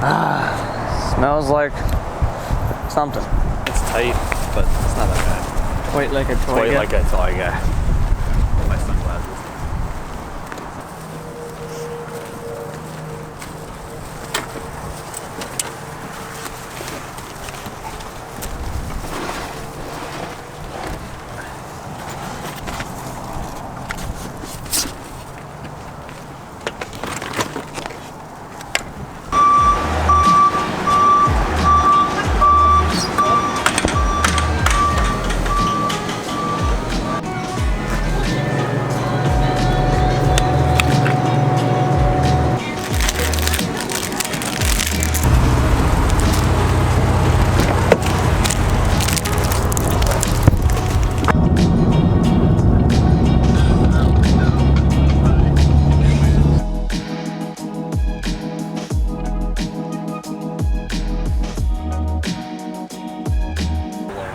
Smells like something. It's tight, but it's not that bad. Wait like a toy. Wait like a toy guy. My sunglasses.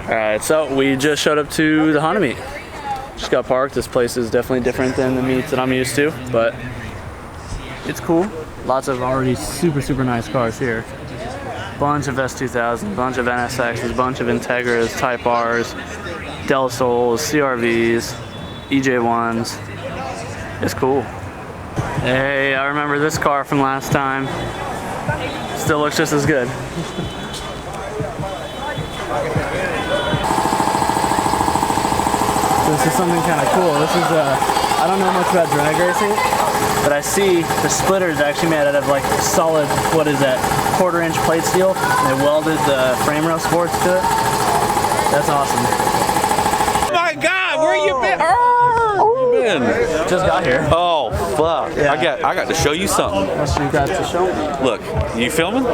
Alright, so we just showed up to the Honda meet. Just got parked. This place is definitely different than the meets that I'm used to, but it's cool. Lots of already super nice cars here. Bunch of S2000s, bunch of NSXs, bunch of Integras, Type Rs, Del Sols, CRVs, EJ1s. It's cool. Hey, I remember this car from last time. Still looks just as good. This is something kind of cool. This is I don't know much about drag racing, but I see the splitter is actually made out of like solid, what is that, 1/4 inch plate steel. And they welded the frame rail supports to it. That's awesome. Oh my God, where you been? Just got here. Oh fuck! Yeah. I got to show you something. What you got to show me? Look, you filming?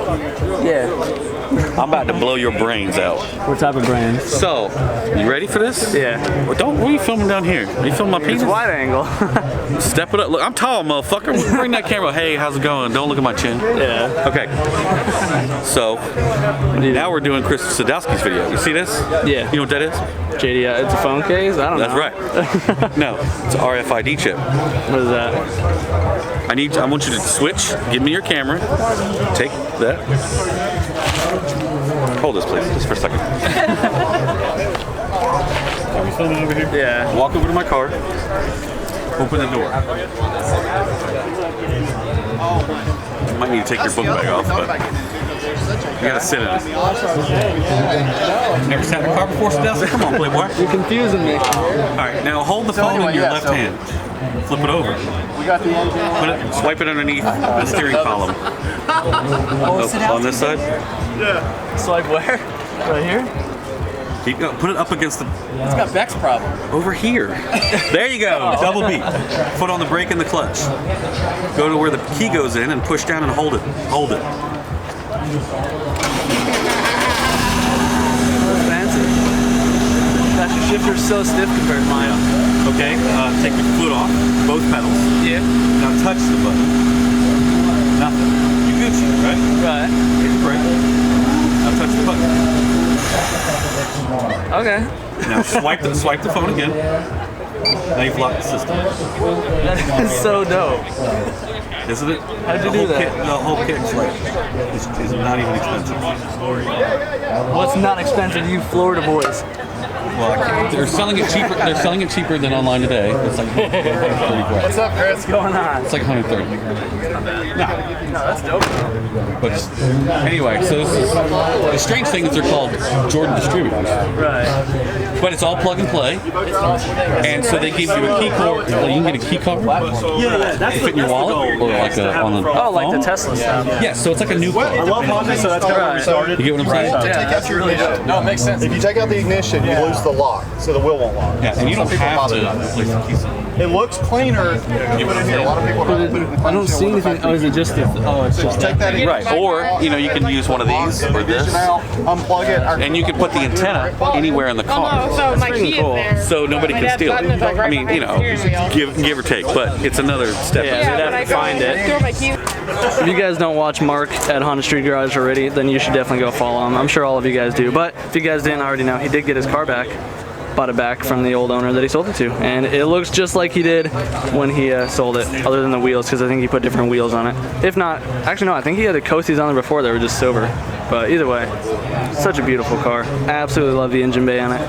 Yeah. I'm about to blow your brains out. What type of brand? So, you ready for this? Yeah. Well, what are you filming down here? Are you filming my penis? It's wide angle. Step it up. Look, I'm tall, motherfucker. Bring that camera. Hey, how's it going? Don't look at my chin. Yeah. Okay. So, now we're doing ChrisSadowski's video. You see this? Yeah. You know what that is? JD, it's a phone case? I don't know. That's right. No, it's an RFID chip. What is that? I want you to switch. Give me your camera. Take that. Hold this, please, just for a second. Are we filming over here? Yeah. Walk over to my car. Open the door. You might need to take your book bag off, but you gotta sit in it. Never sat in a car before, Sadowski? Come on, playboy. You're confusing me. All right, now hold the phone in your left hand. Flip it over. We got the engine. Swipe it underneath the steering column. On this side? Yeah. Swipe where? Right here? Keep going. Put it up against the... It's got Beck's problem. Over here. There you go. Double B. Foot on the brake and the clutch. Go to where the key goes in and push down and hold it. Hold it. Fancy. Gosh, your shifter's so stiff compared to mine. Okay, take your foot off, both pedals. Yeah. Now touch the button. Nothing. You Gucci, right? Right. Hit the brake. Now touch the button. Okay. Now swipe the phone again. Now you've locked the system. That is so dope. Isn't it? How'd you do that? The whole kit's like, is not even expensive. What's not expensive, you Florida boys? Well, they're selling it cheaper. They're selling it cheaper than online today. It's like 130. What's up, Chris? What's going on? It's like 130. No, that's dope. But anyway, so this is the strange thing is they're called Jordan distributors. Right. But it's all plug and play. And so they give you a key card. Well, you can get a key card. Yeah, that's fit in your wallet or like on the oh, like the Tesla stuff. Yeah, so it's like a new car. I love Honda, so that's kind of where we started. You get what I'm saying? Yeah, that's really dope. No, it makes sense. If you take out the ignition, you lose the lock, so the wheel won't lock. Yeah, and you don't have to place the keys in. It looks cleaner if you put it in here. A lot of people don't put it in the I don't see anything. Oh, is it just the? Oh, it's just Take that Right, or you know you can use one of these or this, unplug it, and you can put the antenna anywhere in the car, So my key is there. so nobody can steal it. I mean, you know, give or take, but it's another step. Yeah, they'd have to find it. Throw my keys. If you guys don't watch Mark at Honda Street Garage already, then you should definitely go follow him. I'm sure all of you guys do, but if you guys didn't already know, he did get his car back. bought it back from the old owner that he sold it to, and it looks just like he did when he sold it, other than the wheels, because I think he put different wheels on it. If not, actually no, I think he had the Coasties on there before that were just silver. But either way, such a beautiful car. Absolutely love the engine bay on it.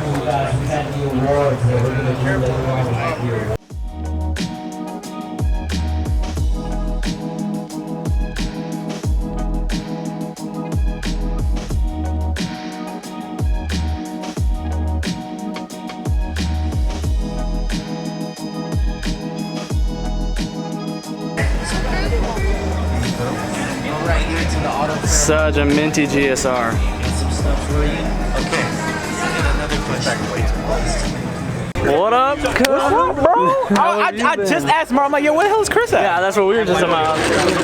Such a minty GSR. What up, cuz? What's up, bro? I just asked Mark, I'm like, yo, where the hell is Chris at? Yeah, that's what we were just about.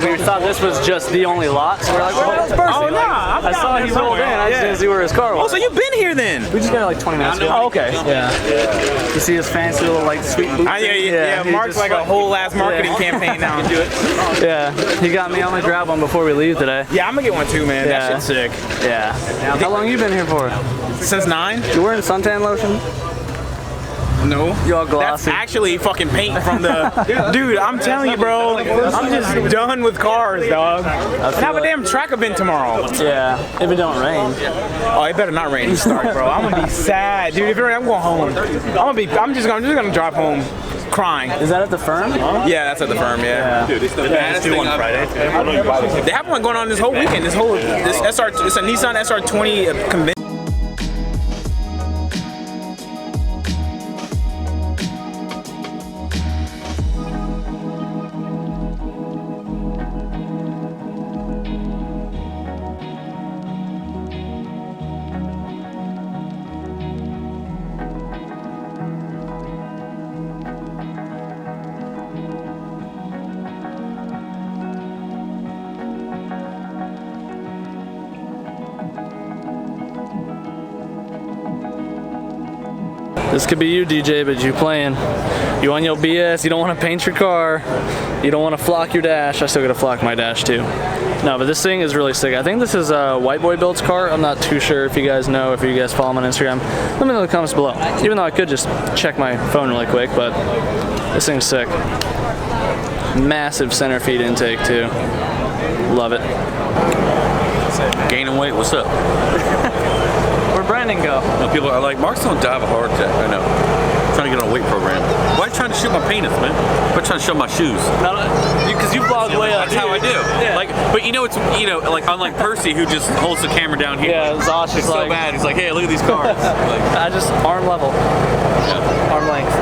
We thought this was just the only lot, so we're like, where the hell's Percy? Oh, nah. I saw he rolled in. I just didn't see where his car was. Oh, so you've been here then? We just got like 20 minutes ago. Oh, okay. Yeah. You see his fancy little like sweet boots? Yeah, Mark's like a whole ass marketing campaign now. Do it. Yeah, he got me on the grab one before we leave today. Yeah, I'm gonna get one too, man. Yeah. That shit's sick. Yeah. How long you been here for? Since 9? You wearing suntan lotion? No. You all That's glossy. actually fucking paint from the... Dude, I'm telling you, bro. I'm just done with cars, dog. And have a damn track event tomorrow. Yeah, if it don't rain. Oh, it better not rain to start, bro. I'm gonna be sad. Dude, if it rain, I'm going home. I'm just gonna drive home crying. Is that at the firm? Yeah, that's at the firm, yeah. Dude, it's the baddest thing on Friday. They have one going on this whole weekend. It's a Nissan SR20 convention. This could be you, DJ, but you playing. You on your BS, you don't want to paint your car, you don't want to flock your dash. I still gotta flock my dash too. No, but this thing is really sick. I think this is a White Boy Build's car. I'm not too sure if you guys know, if you guys follow him on Instagram. Let me know in the comments below. Even though I could just check my phone really quick, but this thing's sick. Massive center feed intake too. Love it. Gaining weight, what's up? Where'd Brandon go? No, people are like, Mark's gonna die of a heart attack. I know. Trying to get on a weight program. Why are you trying to shoot my penis, man? Why trying to show my shoes? Because you vlog way up. That's how I do. Yeah. Like, but you know, it's like unlike Percy, who just holds the camera down here. Yeah, ZOSH is so like bad. He's like, hey, look at these cars. Like, I just arm level, arm length.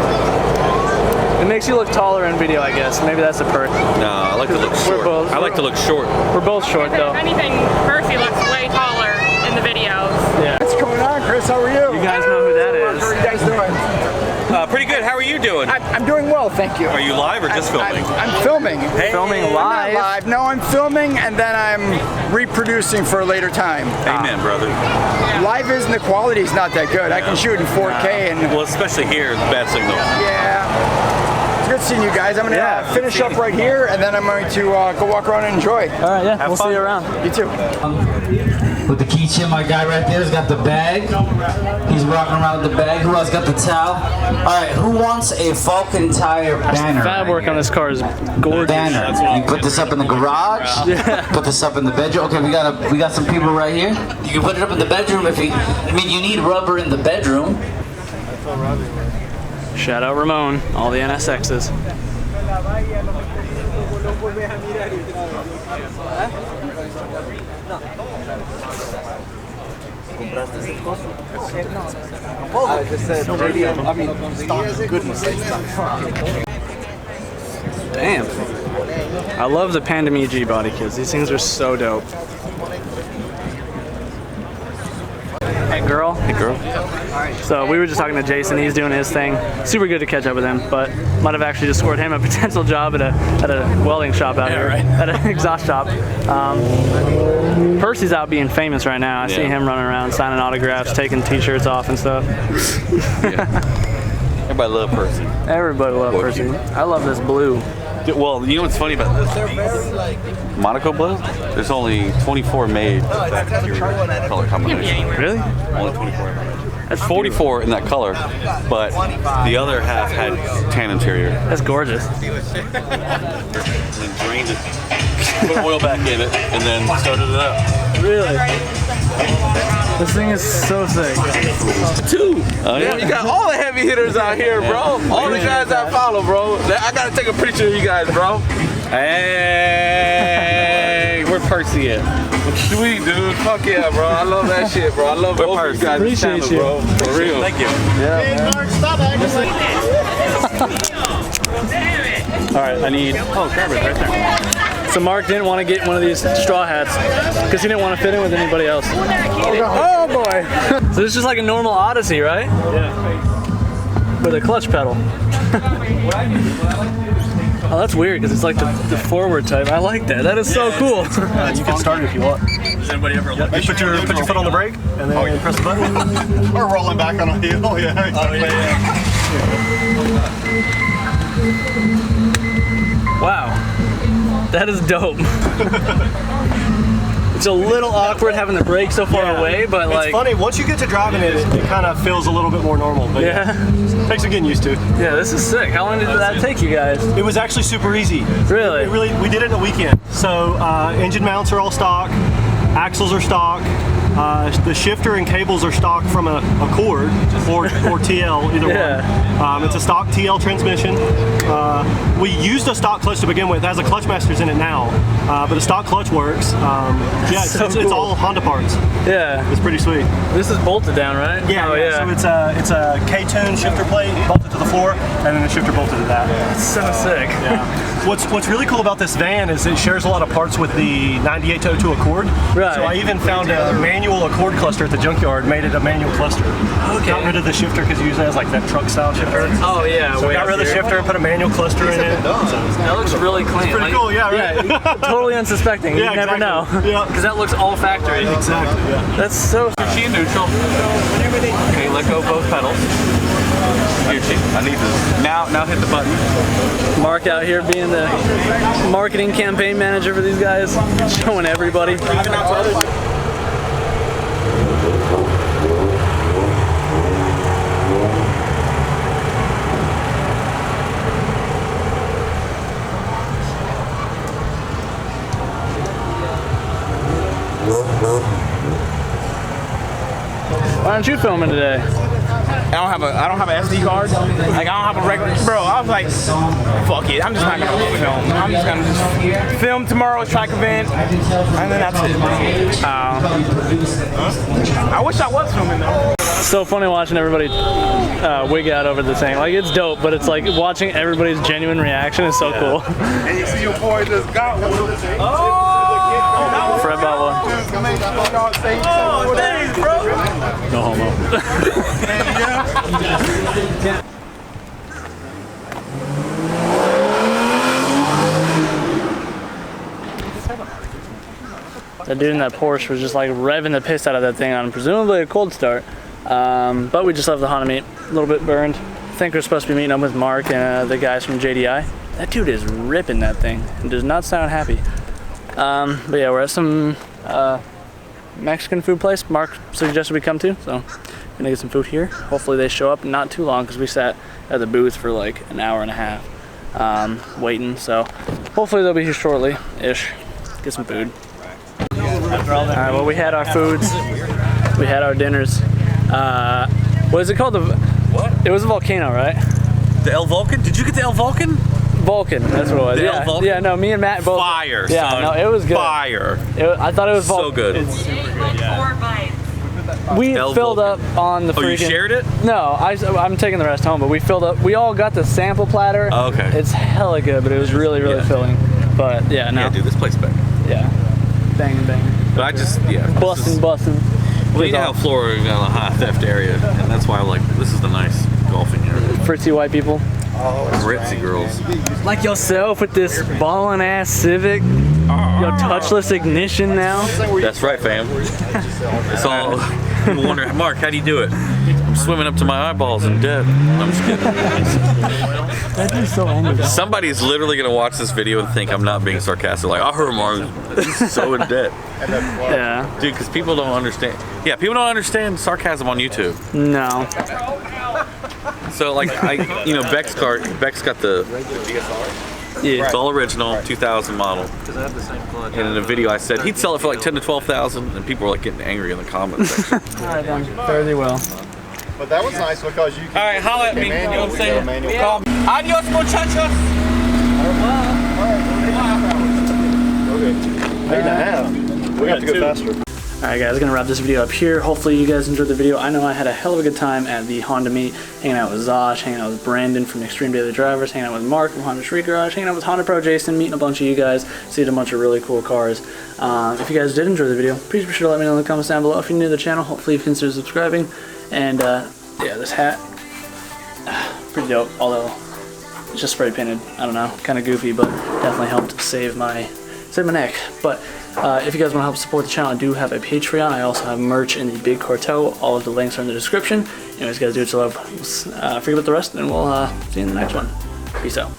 It makes you look taller in video, I guess. Maybe that's a perk. no, I like to look short. I like to look short. We're both short though. If anything, Percy looks way taller in the videos. Yeah. What's going on, Chris? How are you? You guys know who that is. How are you guys doing? Pretty good. How are you doing? I'm doing well, thank you. Are you live or just filming? I'm filming. Filming I'm live. not live. No, I'm filming and then I'm reproducing for a later time. Amen, brother. Live isn't, the quality's not that good. I can shoot in 4K and Well, especially here, it's bad signal. yeah. It's good seeing you guys. I'm gonna finish up right here and then I'm going to go walk around and enjoy. All right, yeah, we'll see you around. You too. With the keychain, my guy right there's got the bag. He's rocking around with the bag. Who else got the towel? All right, who wants a Vulcan tire banner? Fab work on this car is gorgeous. Banner. You put this up in the garage. Put this up in the bedroom. Okay, we got some people right here. You can put it up in the bedroom if you. I mean, you need rubber in the bedroom. Shout out Ramon, all the NSXs. Damn. I love the Pandem EG body kits. These things are so dope. Hey girl. Hey girl. So we were just talking to Jason. He's doing his thing. Super good to catch up with him, but might have actually just scored him a potential job at a welding shop out here, at an exhaust shop. Percy's out being famous right now. I see him running around signing autographs, taking t-shirts off and stuff. Everybody love Percy. Everybody loves Percy. I love this blue. Well, you know what's funny about this? Monaco blue? There's only 24 made of that color combination. Really? Only 24 made. That's 44 in that color, but the other half had tan interior. That's gorgeous. And then drained it, put oil back in it, and then started it up. Really? This thing is so sick. Two. Oh, yeah. You got all the heavy hitters out here, bro. All the guys I follow, bro. I gotta take a picture of you guys, bro. Hey, where Percy at? Sweet, dude. Fuck yeah, bro. I love that shit, bro. I love both of you guys' Appreciate channels, you. bro. For real. Thank you. All right, I need. Oh, garbage right there. So Mark didn't want to get one of these straw hats because he didn't want to fit in with anybody else. Oh boy! So this is just like a normal Odyssey, right? Yeah. With a clutch pedal. Oh, that's weird because it's like the forward type. I like that. That is so cool. You can start it if you want. Does anybody ever look? You put your foot on the brake and then press the button. Or rolling back on a heel. Oh, yeah. Oh, yeah. Wow, that is dope. It's a little awkward having the brake so far away, but like. It's funny, once you get to driving it, it kind of feels a little bit more normal. But Yeah. Takes some getting used to. Yeah, this is sick. How long did that take you guys? It was actually super easy. Really? We did it in a weekend. So engine mounts are all stock, axles are stock, the shifter and cables are stock from a Cord or TL, either one. It's a stock TL transmission. We used a stock clutch to begin with. It has a clutch masters in it now, but a stock clutch works. Yeah, it's all Honda parts. Yeah. It's pretty sweet. This is bolted down, right? Yeah, So it's a K-tune shifter plate bolted to the floor, and then the shifter bolted to that. It's so sick. Yeah. What's really cool about this van is it shares a lot of parts with the 9802 Accord. Right. So I even found a manual Accord cluster at the junkyard, made it a manual cluster. Okay. Got rid of the shifter because usually it has like that truck style shifter. Oh yeah. So we got rid of the shifter and put a manual cluster in it. That looks really clean. Pretty cool, yeah, right? Yeah, totally unsuspecting. You Yeah, never know. exactly. Yeah. Because that looks all factory. Exactly, yeah. That's so. Key and neutral. Okay, let go of both pedals. Here, Chief. I need this. Now hit the button. Mark out here being the marketing campaign manager for these guys, showing everybody. Why aren't you filming today? I don't have an SD card. Like I don't have a regular. Bro, I was like, fuck it. I'm just not gonna film. I'm just gonna film tomorrow's track event, and then that's it. I wish I was filming though. So funny watching everybody wig out over this thing. Like it's dope, but it's like watching everybody's genuine reaction is so cool. And you see your boy just got one. Fred bought one. Oh, thanks, bro. No homo. That dude in that Porsche was just like revving the piss out of that thing on presumably a cold start. But we just left the Honda meet, a little bit burned. I think we're supposed to be meeting up with Mark and the guys from JDI. That dude is ripping that thing and does not sound happy. But yeah, we're at some Mexican food place Mark suggested we come to, so gonna get some food here. Hopefully they show up not too long because we sat at the booth for like an hour and a half waiting, so hopefully they'll be here shortly-ish. Get some food. Alright, well we had our foods, we had our dinners. What is it called? What? It was a volcano, right? The El Vulcan? Did you get the El Vulcan? Vulcan, that's what it was. The El Vulcan? Yeah, no, me and Matt both. Fire, yeah, son. no, it was good. Fire. I thought it was So good. We El filled Vulcan. up on the freaking. Oh, you shared it? No, I'm taking the rest home, but we filled up. We all got the sample platter. Oh, okay. It's hella good, but it was really filling. But yeah, no. Yeah, dude, this place is back. Yeah. Banging. But I just, yeah. Busting. Well, you know how Florida got a high theft area, and that's why I'm like, this is the nice golfing area. Fritzy white people. Ritzy girls. Like yourself with this ballin' ass Civic. Yo, touchless ignition now. That's right, fam. It's all, people wonder, Mark, how do you do it? I'm swimming up to my eyeballs in debt. I'm just kidding. That dude's so angry. Somebody's literally gonna watch this video and think I'm not being sarcastic. Like, I heard Mark, he's so in debt. Yeah. Dude, because people don't understand. Yeah, people don't understand sarcasm on YouTube. No. So like, you know, Beck's got the Yeah. It's all original, 2000 model. And in the video I said he'd sell it for like 10 to 12,000, and people were like getting angry in the comments section. All right, then. Fairly well. But that was nice because you can. All right, holla at me. You know what I'm saying? Call me. Adios, muchachos. Okay. 8.5. We have to go faster. Alright guys, gonna wrap this video up here. Hopefully you guys enjoyed the video. I know I had a hell of a good time at the Honda meet, hanging out with ZOSH, hanging out with Brandon from Extreme Daily Drivers, hanging out with Mark from Honda Street Garage, hanging out with Honda Pro Jason, meeting a bunch of you guys, seeing a bunch of really cool cars. If you guys did enjoy the video, please be sure to let me know in the comments down below. If you're new to the channel, hopefully you consider subscribing. And yeah, this hat, pretty dope, although it's just spray painted. I don't know, kind of goofy, but definitely helped save my neck. But if you guys want to help support the channel, I do have a Patreon. I also have merch in the big cartel. All of the links are in the description. Anyways, guys, do what you love. Forget about the rest, and we'll see you in the next one. Peace out.